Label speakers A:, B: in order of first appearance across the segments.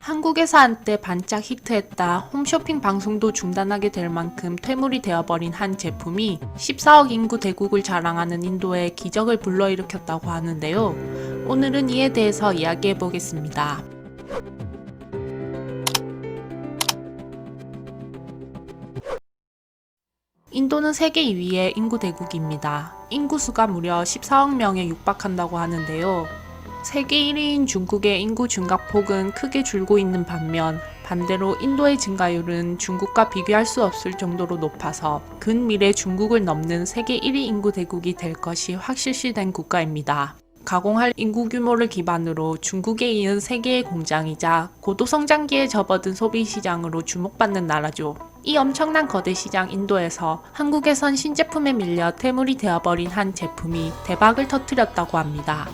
A: 한국에서 한때 반짝 히트했다 홈쇼핑 방송도 중단하게 될 만큼 퇴물이 되어버린 한 제품이 14억 인구 대국을 자랑하는 인도에 기적을 불러일으켰다고 하는데요. 오늘은 이에 대해서 이야기해 보겠습니다. 인도는 세계 2위의 인구 대국입니다. 인구수가 무려 14억 명에 육박한다고 하는데요. 세계 1위인 중국의 인구 증가폭은 크게 줄고 있는 반면 반대로 인도의 증가율은 중국과 비교할 수 없을 정도로 높아서 근미래 중국을 넘는 세계 1위 인구 대국이 될 것이 확실시된 국가입니다. 가공할 인구 규모를 기반으로 중국에 이은 세계의 공장이자 고도성장기에 접어든 소비시장으로 주목받는 나라죠. 이 엄청난 거대 시장 인도에서 한국에선 신제품에 밀려 퇴물이 되어버린 한 제품이 대박을 터뜨렸다고 합니다.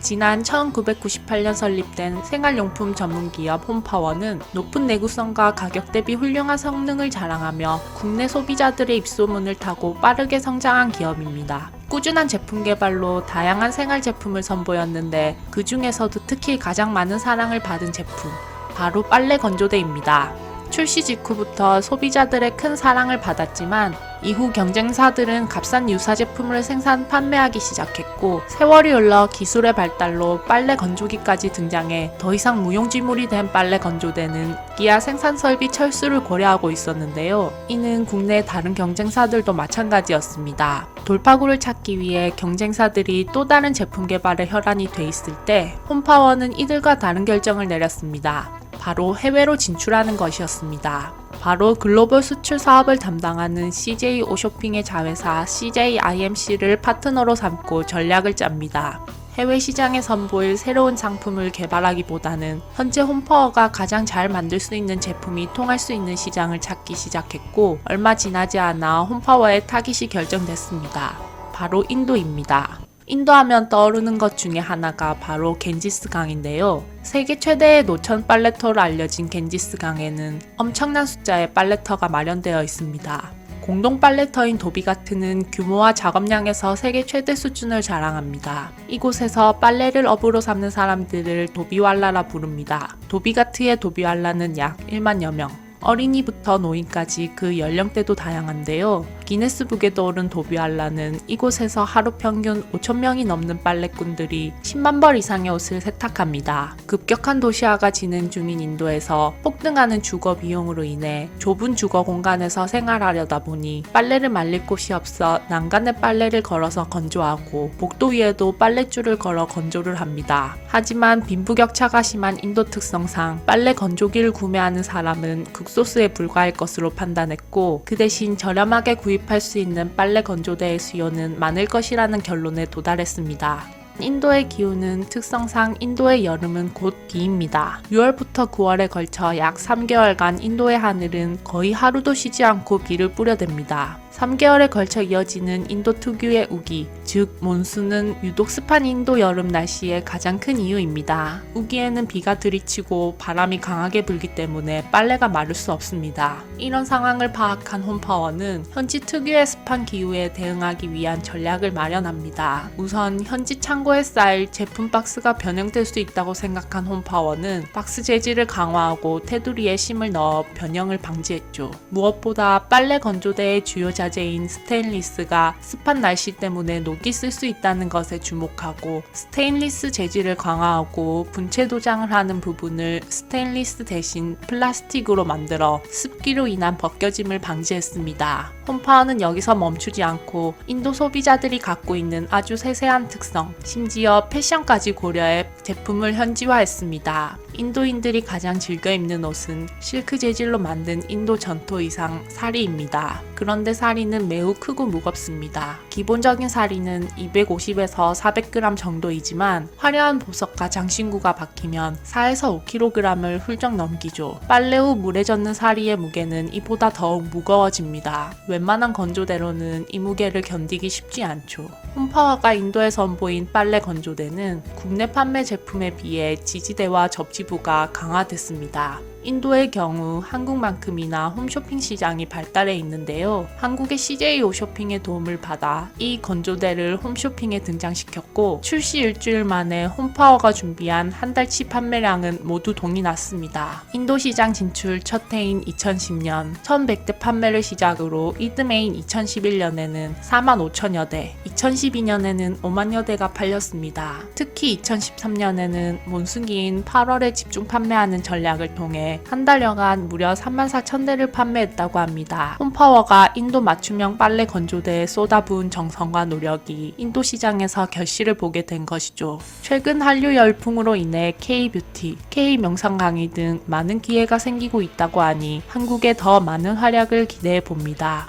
A: 지난 1998년 설립된 생활용품 전문기업 홈파워는 높은 내구성과 가격 대비 훌륭한 성능을 자랑하며 국내 소비자들의 입소문을 타고 빠르게 성장한 기업입니다. 꾸준한 제품 개발로 다양한 생활 제품을 선보였는데 그 중에서도 특히 가장 많은 사랑을 받은 제품, 바로 빨래 건조대입니다. 출시 직후부터 소비자들의 큰 사랑을 받았지만 이후 경쟁사들은 값싼 유사 제품을 생산 판매하기 시작했고 세월이 흘러 기술의 발달로 빨래 건조기까지 등장해 더 이상 무용지물이 된 빨래 건조대는 기아 생산 설비 철수를 고려하고 있었는데요. 이는 국내 다른 경쟁사들도 마찬가지였습니다. 돌파구를 찾기 위해 경쟁사들이 또 다른 제품 개발에 혈안이 돼 있을 때 홈파워는 이들과 다른 결정을 내렸습니다. 바로 해외로 진출하는 것이었습니다. 바로 글로벌 수출 사업을 담당하는 CJ 오쇼핑의 자회사 CJIMC를 파트너로 삼고 전략을 짭니다. 해외 시장에 선보일 새로운 상품을 개발하기보다는 현재 홈파워가 가장 잘 만들 수 있는 제품이 통할 수 있는 시장을 찾기 시작했고 얼마 지나지 않아 홈파워의 타깃이 결정됐습니다. 바로 인도입니다. 인도하면 떠오르는 것 중에 하나가 바로 겐지스 강인데요. 세계 최대의 노천 빨래터로 알려진 겐지스 강에는 엄청난 숫자의 빨래터가 마련되어 있습니다. 공동 빨래터인 도비가트는 규모와 작업량에서 세계 최대 수준을 자랑합니다. 이곳에서 빨래를 업으로 삼는 사람들을 도비왈라라 부릅니다. 도비가트의 도비왈라는 약 1만여 명. 어린이부터 노인까지 그 연령대도 다양한데요. 기네스북에도 오른 도비왈라는 이곳에서 하루 평균 5,000명이 넘는 빨래꾼들이 10만 벌 이상의 옷을 세탁합니다. 급격한 도시화가 진행 중인 인도에서 폭등하는 주거 비용으로 인해 좁은 주거 공간에서 생활하려다 보니 빨래를 말릴 곳이 없어 난간에 빨래를 걸어서 건조하고 복도 위에도 빨랫줄을 걸어 건조를 합니다. 하지만 빈부격차가 심한 인도 특성상 빨래 건조기를 구매하는 사람은 극소수에 불과할 것으로 판단했고 그 대신 저렴하게 구입할 수 있는 빨래 건조대의 수요는 많을 것이라는 결론에 도달했습니다. 인도의 기후는 특성상 인도의 여름은 곧 비입니다. 6월부터 9월에 걸쳐 약 3개월간 인도의 하늘은 거의 하루도 쉬지 않고 비를 뿌려댑니다. 3개월에 걸쳐 이어지는 인도 특유의 우기, 즉 몬순은 유독 습한 인도 여름 날씨의 가장 큰 이유입니다. 우기에는 비가 들이치고 바람이 강하게 불기 때문에 빨래가 마를 수 없습니다. 이런 상황을 파악한 홈파워는 현지 특유의 습한 기후에 대응하기 위한 전략을 마련합니다. 우선 현지 창고에 쌓일 제품 박스가 변형될 수 있다고 생각한 홈파워는 박스 재질을 강화하고 테두리에 심을 넣어 변형을 방지했죠. 무엇보다 빨래 건조대의 주요 자재인 스테인리스가 습한 날씨 때문에 녹이 쓸 수 있다는 것에 주목하고 스테인리스 재질을 강화하고 분체 도장을 하는 부분을 스테인리스 대신 플라스틱으로 만들어 습기로 인한 벗겨짐을 방지했습니다. 홈파워는 여기서 멈추지 않고 인도 소비자들이 갖고 있는 아주 세세한 특성, 심지어 패션까지 고려해 제품을 현지화했습니다. 인도인들이 가장 즐겨 입는 옷은 실크 재질로 만든 인도 전통 의상 사리입니다. 그런데 사리는 매우 크고 무겁습니다. 기본적인 사리는 250에서 400g 정도이지만 화려한 보석과 장신구가 박히면 4에서 5kg을 훌쩍 넘기죠. 빨래 후 물에 젖는 사리의 무게는 이보다 더욱 무거워집니다. 웬만한 건조대로는 이 무게를 견디기 쉽지 않죠. 홈파워가 인도에 선보인 빨래 건조대는 국내 판매 제품에 비해 지지대와 접지부가 강화됐습니다. 인도의 경우 한국만큼이나 홈쇼핑 시장이 발달해 있는데요. 한국의 CJ 홈쇼핑의 도움을 받아 이 건조대를 홈쇼핑에 등장시켰고 출시 일주일 만에 홈파워가 준비한 한 달치 판매량은 모두 동이 났습니다. 인도 시장 진출 첫 해인 2010년 1100대 판매를 시작으로 이듬해인 2011년에는 4만 5천여 대, 2012년에는 5만여 대가 팔렸습니다. 특히 2013년에는 몬순기인 8월에 집중 판매하는 전략을 통해 한 달여간 무려 34,000대를 판매했다고 합니다. 홈파워가 인도 맞춤형 빨래 건조대에 쏟아부은 정성과 노력이 인도 시장에서 결실을 보게 된 것이죠. 최근 한류 열풍으로 인해 K-뷰티, K-명상 강의 등 많은 기회가 생기고 있다고 하니 한국에 더 많은 활약을 기대해 봅니다.